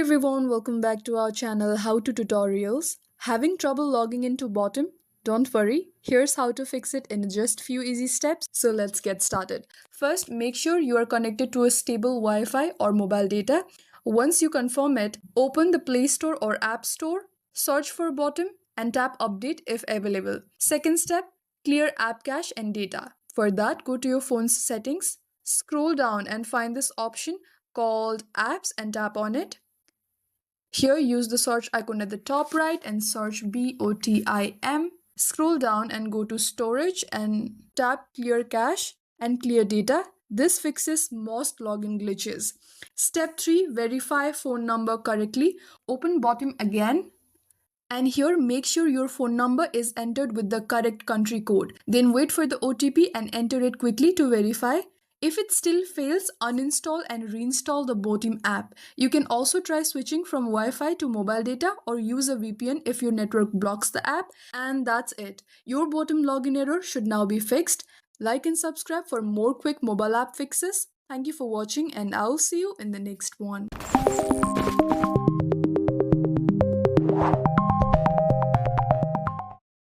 everyone, welcome back to our channel How to Tutorials. Having trouble logging into Botim? Don't worry, here's how to fix it in just few easy steps. So let's get started. First, make sure you are connected to a stable Wi-Fi or mobile data. Once you confirm it, open the Play Store or App Store, search for Botim and tap Update if available. Second step, clear app cache and data. For that, go to your phone's settings, scroll down and find this option called Apps and tap on it. Here, use the search icon at the top right and search BOTIM. Scroll down and go to Storage and tap Clear Cache and Clear Data. This fixes most login glitches. Step 3. Verify phone number correctly. Open Botim again. And here, make sure your phone number is entered with the correct country code. Then wait for the OTP and enter it quickly to verify. If it still fails, uninstall and reinstall the Botim app. You can also try switching from Wi-Fi to mobile data or use a VPN if your network blocks the app. And that's it. Your Botim login error should now be fixed. Like and subscribe for more quick mobile app fixes. Thank you for watching and I'll see you in the next one.